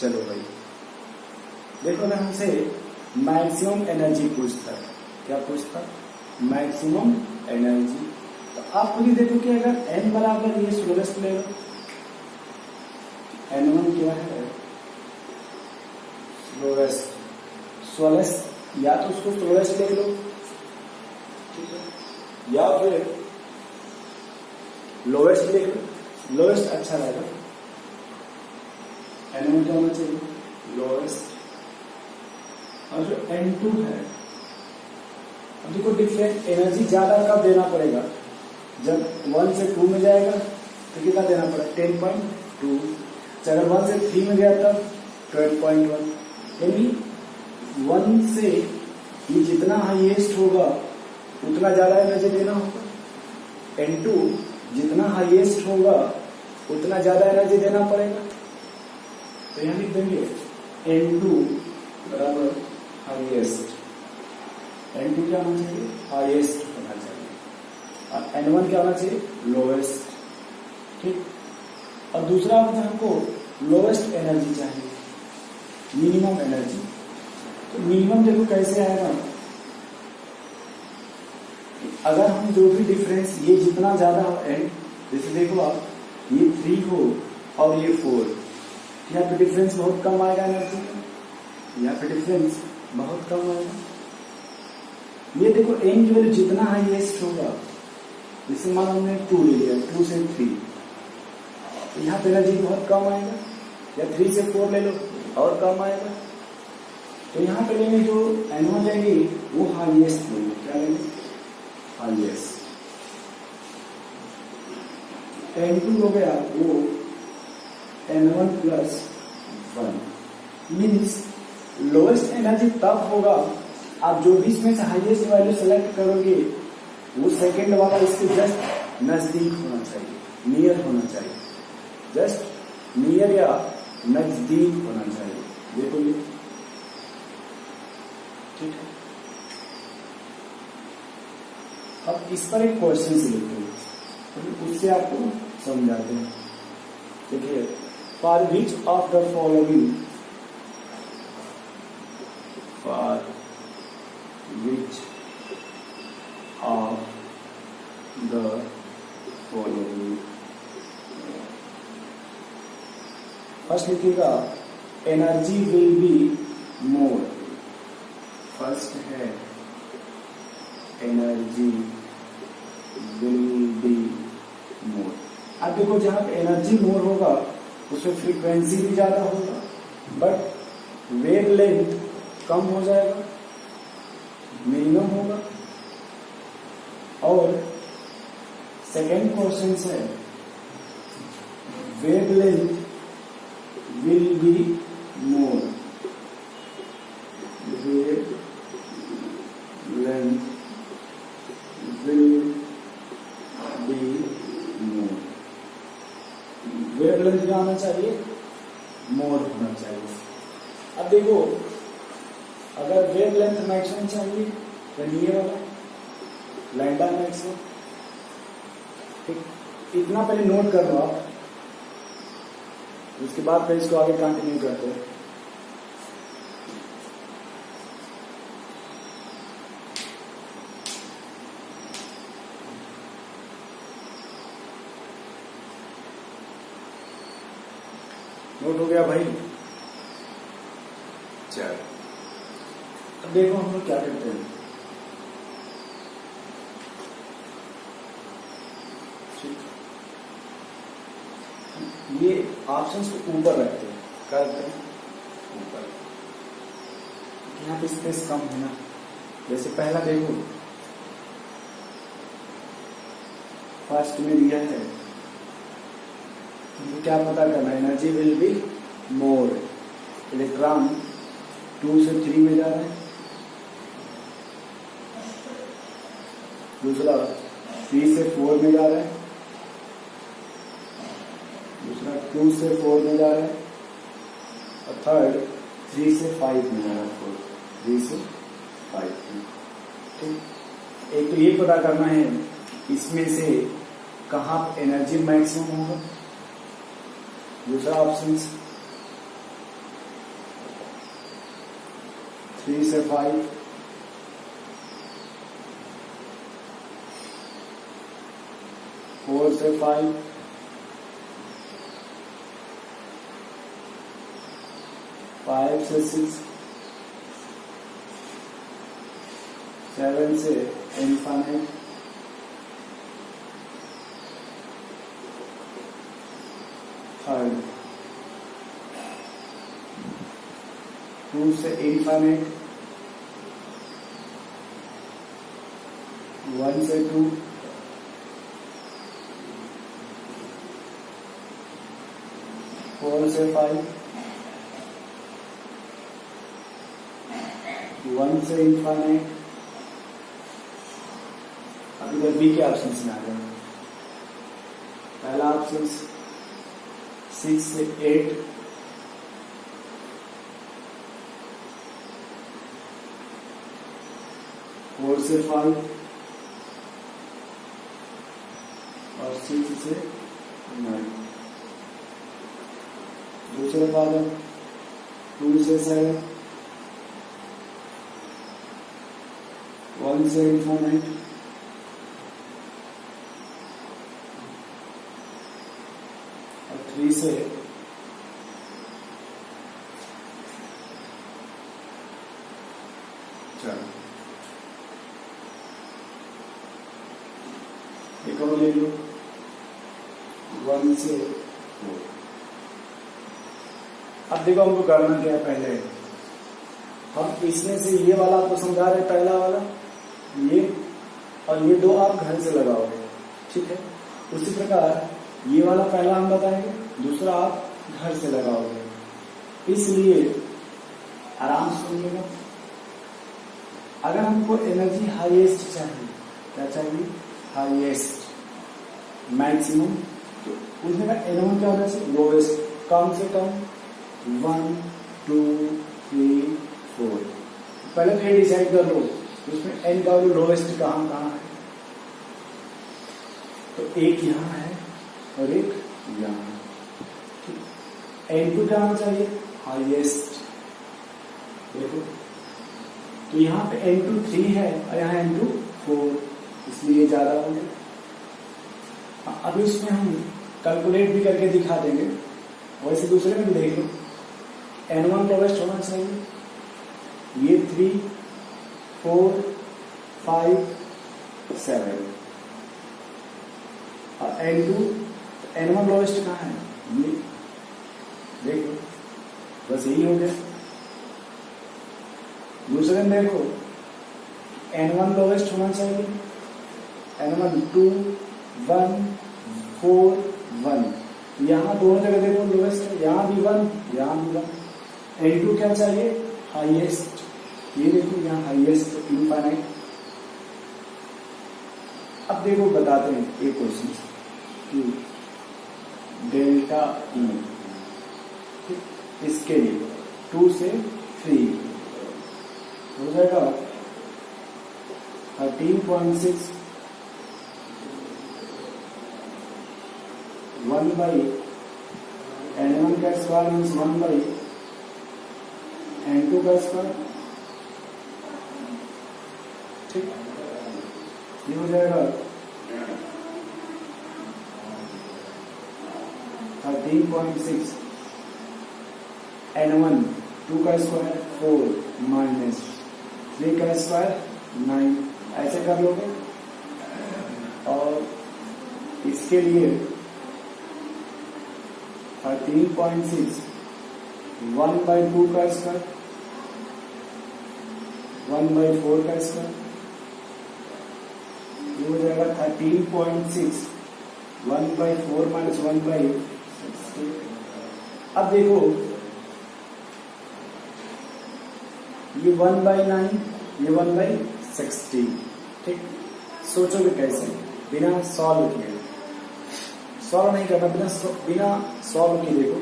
चलो भाई देखो ना, हमसे मैक्सिमम एनर्जी पूछता है। क्या पूछता? Maximum energy. तो आप खुद ही देखो कि अगर n बराबर ये स्लोएस्ट ले लो, n1 क्या है? स्लोएस्ट। या तो उसको स्लोएस्ट ले लो, ठीक है, या फिर लोएस्ट ले लो। लोएस्ट अच्छा रहेगा। n1 क्या होना चाहिए? लोएस्ट। और जो n2 है, अब देखो डिफरेंट एनर्जी ज्यादा कब देना पड़ेगा? जब 1 से 2 में जाएगा तो कितना देना पड़ेगा? 10.2। अगर 1 से 3 में गया तब 12.1। यानी 1 से ये जितना हाईएस्ट होगा उतना ज्यादा एनर्जी देना होगा। n2 जितना हाईएस्ट होगा उतना ज्यादा एनर्जी देना पड़ेगा। तो यहां लिख देंगे n2 बराबर हाईएस्ट। n2 क्या होना चाहिए? हाईएस्ट होना चाहिए। और n1 क्या होना चाहिए? लोएस्ट। ठीक। और दूसरा हमको लोएस्ट एनर्जी चाहिए, मिनिमम एनर्जी। तो मिनिमम देखो कैसे आएगा? अगर हम जो भी डिफरेंस, ये जितना ज्यादा हो n, जैसे देखो आप ये 3 हो और ये 4, यहाँ पे डिफरेंस बहुत कम आएगा एनर्जी का। यहाँ पे डिफरेंस बहुत कम आएगा। ये देखो n की वैल्यू जितना हाईएस्ट होगा, जैसे मान हमने 2 ले लिया, 2 से 3, तो यहाँ पे एनर्जी बहुत कम आएगा। या 3 से 4 ले लो और कम आएगा। तो यहाँ पे लेंगे जो n1 लेंगे वो हाईएस्ट लेंगे। क्या लेंगे? हाईएस्ट। n2 हो गया वो n1 plus 1। Means lowest energy तब होगा आप जो भी इसमें से हाईएस्ट वैल्यू सेलेक्ट करोगे वो सेकंड वाला इसके जस्ट नजदीक होना चाहिए, नियर होना चाहिए। जस्ट नियर या नजदीक होना चाहिए। देखो ये ठीक है। अब इस पर एक क्वेश्चन से लिखते हैं, तो उससे आपको समझाते हैं। देखिए, for which of the following, for which of the following, first लिखिएगा energy will be more. First है एनर्जी विल बी मोर। अब देखो जहां पे एनर्जी मोर होगा उसमें फ्रीक्वेंसी भी ज्यादा होगा, बट वेवलेंथ कम हो जाएगा, मिनिमम होगा। और सेकेंड क्वेश्चन है wavelength will be more. Wavelength will be more. Wavelength क्या होना चाहिए? मोर होना चाहिए। अब देखो, अगर वेवलेंथ मैक्सिमम चाहिए तो ये वाला लैम्डा मैक्सिमम। ठीक, इतना पहले नोट कर लो आप, उसके बाद फिर इसको आगे कंटिन्यू करते हैं। नोट हो गया भाई? चल, अब देखो हम लोग क्या करते हैं। ये ऑप्शंस को ऊपर रखते हैं, करते हैं ऊपर। यहाँ पे स्पेस कम है ना। जैसे पहला देखो, फर्स्ट में दिया है, तो क्या पता करना? Energy will be more. Electron 2 से 3 में जा रहा है। दूसरा 3 से 4 में जा रहा है। दूसरा 2 से 4 में जा रहा है। और थर्ड 3 से 5 में जा रहा है। 3 से 5 में। ठीक, एक तो ये पता करना है इसमें से कहाँ एनर्जी मैक्सिमम होगा। दूसरा ऑप्शन 3 से 5, 4 से 5, 5 से 6, 7 से infinite, 5, 2 से infinite, 1 से 2, 4 से 5, 1 से infinite। अब इधर बी के ऑप्शन में आ गए। पहला ऑप्शन 6 से 8, 4 से 5 और 6 से 9। दूसरे पादन 2 से 7, 1 से infinite, और 3 से 4। एक और ले लो 1 से 4। अब देखो हमको करना क्या है। पहले हम इसमें से ये वाला आपको समझा रहे, पहला वाला ये, और ये दो आप घर से लगाओगे, ठीक है। उसी प्रकार ये वाला पहला हम बताएंगे, दूसरा आप घर से लगाओगे। इसलिए आराम से सुनिएगा। अगर हमको एनर्जी हाईएस्ट चाहिए, क्या चाहिए? हाईएस्ट, मैक्सिमम, तो उसमें का N1 क्या होना चाहिए? लोवेस्ट, कम से कम 1, 2, 3, 4। पहले तो ये डिसाइड कर लो उसमें N का लोवेस्ट कहाँ कहाँ है। तो एक यहाँ है और एक यहाँ। N2 क्या होना चाहिए? हाईएस्ट। देखो तो यहाँ पे N2 3 है और यहाँ N2 4, इसलिए ज्यादा हो गया। अभी उसमें हम कैलकुलेट भी करके दिखा देंगे, वैसे दूसरे में भी देख लो। N1 लोवेस्ट होना चाहिए, ये 3, 4, 5, 7, और N1 लोवेस्ट कहाँ है? ये देखो, बस यही हो गया। दूसरे में देखो N1 लोवेस्ट होना चाहिए, N1 2, 1, 4, 1। यहाँ दोनों जगह देखो लोवेस्ट है, यहाँ भी 1, यहाँ भी 1। N2 क्या चाहिए? हाईएस्ट। ये देखो यहाँ हाईएस्ट, इनफाइनाइट। अब देखो बताते हैं एक क्वेश्चन कि डेल्टा ई, इसके लिए 2 से 3 हो जाएगा 13.6, 1 by N1 का स्क्वायर मीन्स 1 by N2 का स्क्वायर, ठीक। ये हो जाएगा 13.6 N1 2 का स्क्वायर 4 माइनस 3 का स्क्वायर 9, ऐसे कर लोगे। और इसके लिए 13.6 1 by 2 का स्क्वायर, 1 by 4 का स्क्वायर, ये हो जाएगा 13.6 1 by 4 माइनस 1 by 60। अब देखो ये 1 by 9, ये 1 by 60, ठीक। सोचोगे कैसे? बिना सॉल्व किए, सॉल्व नहीं करना, बिना सॉल्व किए देखो।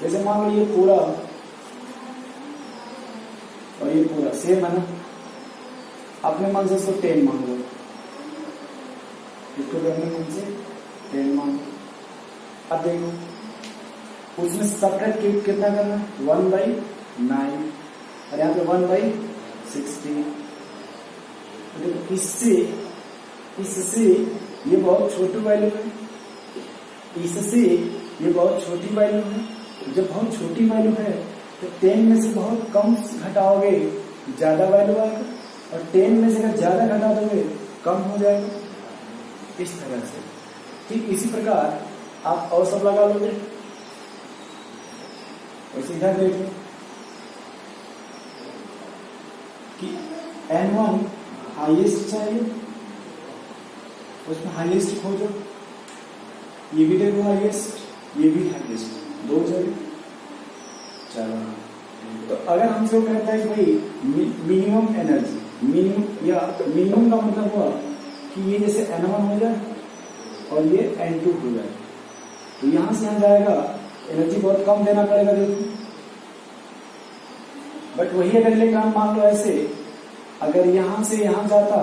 जैसे मान लो ये पूरा और ये पूरा सेम है ना, अपने मन से इसको 10 मान लो, इसको भी अपने मन से 10 मान लो। अब देखो उसमें सब्ट्रैक्ट कितना करना है? 1 by 9, और यहाँ पे 1/60। देखो इससे ये बहुत छोटी वैल्यू है, इससे ये बहुत छोटी वैल्यू है। जब बहुत छोटी वैल्यू है तो 10 में से बहुत कम घटाओगे ज्यादा वैल्यू आएगा, और 10 में से अगर ज्यादा घटा दोगे कम हो जाएगा, इस तरह से। ठीक इसी प्रकार आप और सब लगा लोगे। वैसे इधर देखो कि N1 हाईएस्ट चाहिए, उसमें हाईएस्ट खोजो, ये भी देखो हाईएस्ट, ये भी हाईएस्ट, दो जगह। चलो, तो अगर हमसे कहता है कि भाई मिनिमम एनर्जी, मिनिमम का मतलब हुआ कि ये जैसे N1 हो जाए और ये N2 हो जाए, तो यहां से यहां जाएगा, एनर्जी बहुत कम देना पड़ेगा देखो। बट वही अगर इलेक्ट्रॉन मान लो ऐसे, अगर यहां से यहां जाता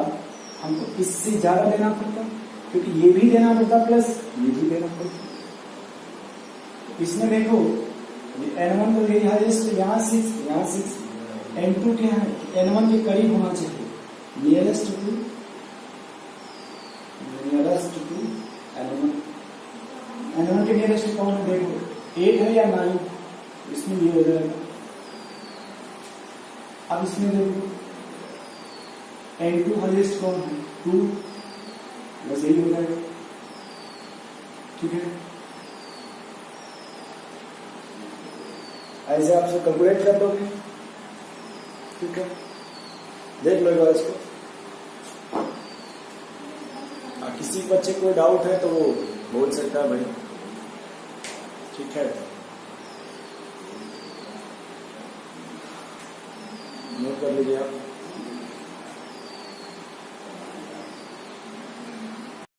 हमको इससे ज्यादा देना पड़ता, क्योंकि ये भी देना पड़ता प्लस ये भी देना पड़ता। इसमें देखो N1 तो यही हाईएस्ट, यहाँ 6, N2 क्या है, N1 के करीब होना चाहिए, नियरेस्ट टू N1 के नियरेस्ट कौन है देखो, 8 है या 9, इसमें ये हो जाएगा। अब इसमें देखो N2 हाईएस्ट कौन है, 2, बस यही हो जाएगा। ठीक है, ऐसे आप सब कैलकुलेट कर दोगे। ठीक है, देख लो एक बार इसको। किसी बच्चे को डाउट है तो वो बोल सकता है भाई। ठीक है, नोट कर लीजिए आप।